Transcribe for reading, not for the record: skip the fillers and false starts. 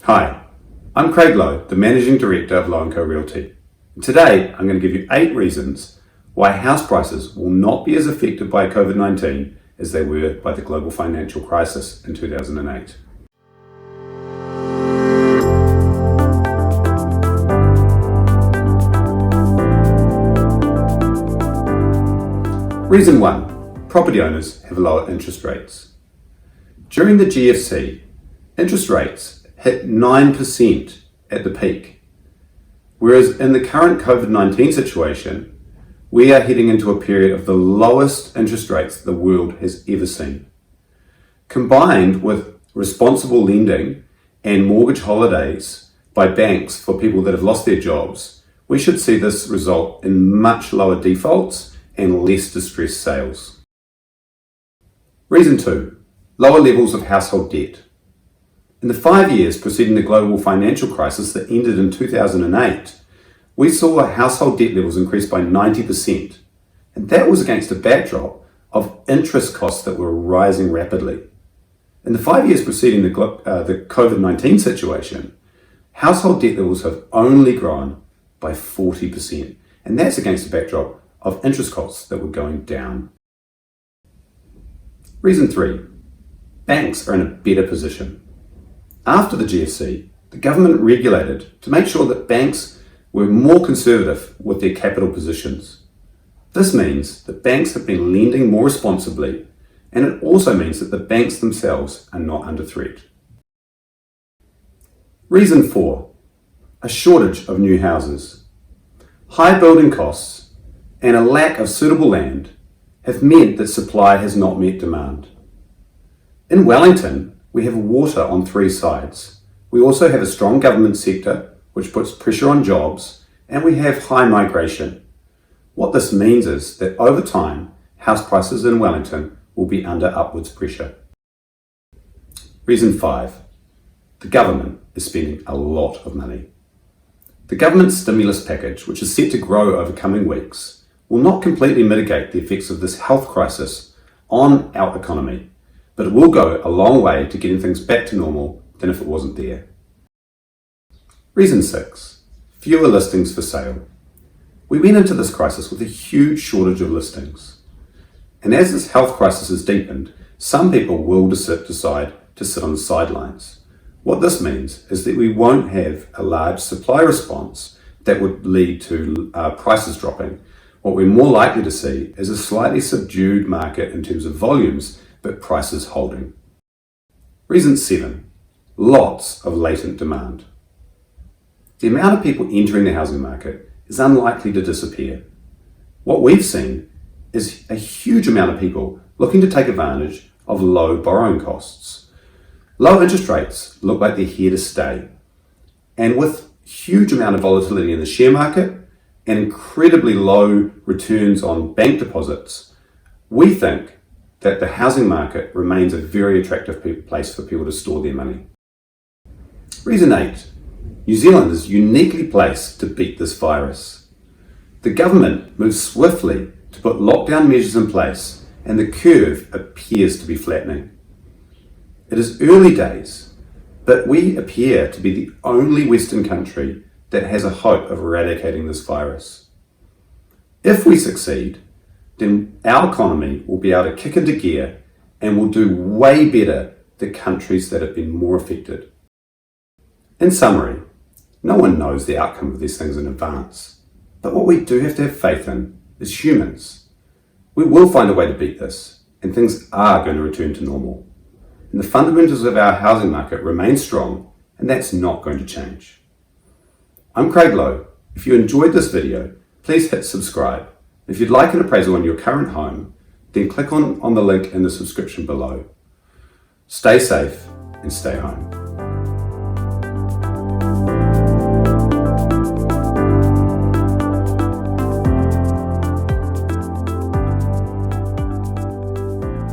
Hi, I'm Craig Lowe, the Managing Director of Lowe & Co Realty. And today, I'm going to give you 8 reasons why house prices will not be as affected by COVID-19 as they were by the global financial crisis in 2008. Reason 1. Property owners have lower interest rates. During the GFC, interest rates hit 9% at the peak, whereas in the current COVID-19 situation, we are heading into a period of the lowest interest rates the world has ever seen. Combined with responsible lending and mortgage holidays by banks for people that have lost their jobs, we should see this result in much lower defaults and less distressed sales. Reason 2. Lower levels of household debt. In the 5 years preceding the global financial crisis that ended in 2008, we saw household debt levels increase by 90%, and that was against a backdrop of interest costs that were rising rapidly. In the 5 years preceding the COVID-19 situation, household debt levels have only grown by 40%, and that's against a backdrop of interest costs that were going down. Reason 3. Banks are in a better position. After the GFC, the government regulated to make sure that banks were more conservative with their capital positions. This means that banks have been lending more responsibly, and it also means that the banks themselves are not under threat. Reason 4. A shortage of new houses. High building costs and a lack of suitable land have meant that supply has not met demand. In Wellington, we have water on 3 sides. We also have a strong government sector, which puts pressure on jobs, and we have high migration. What this means is that over time, house prices in Wellington will be under upwards pressure. Reason 5. The government is spending a lot of money. The government stimulus package, which is set to grow over coming weeks, will not completely mitigate the effects of this health crisis on our economy, but it will go a long way to getting things back to normal than if it wasn't there. Reason 6. Fewer listings for sale. We went into this crisis with a huge shortage of listings. And as this health crisis has deepened, some people will decide to sit on the sidelines. What this means is that we won't have a large supply response that would lead to prices dropping. What we're more likely to see is a slightly subdued market in terms of volumes, but prices holding. Reason 7. Lots of latent demand. The amount of people entering the housing market is unlikely to disappear. What we've seen is a huge amount of people looking to take advantage of low borrowing costs. Low interest rates look like they're here to stay. And with huge amount of volatility in the share market and incredibly low returns on bank deposits, we think that the housing market remains a very attractive place for people to store their money. Reason 8. New Zealand is uniquely placed to beat this virus. The government moved swiftly to put lockdown measures in place, and the curve appears to be flattening. It is early days, but we appear to be the only Western country that has a hope of eradicating this virus. If we succeed, then our economy will be able to kick into gear and will do way better than countries that have been more affected. In summary, no one knows the outcome of these things in advance, but what we do have to have faith in is humans. We will find a way to beat this, and things are going to return to normal. And the fundamentals of our housing market remain strong, and that's not going to change. I'm Craig Lowe. If you enjoyed this video, please hit subscribe. If you'd like an appraisal on your current home, then click on the link in the subscription below. Stay safe and stay home.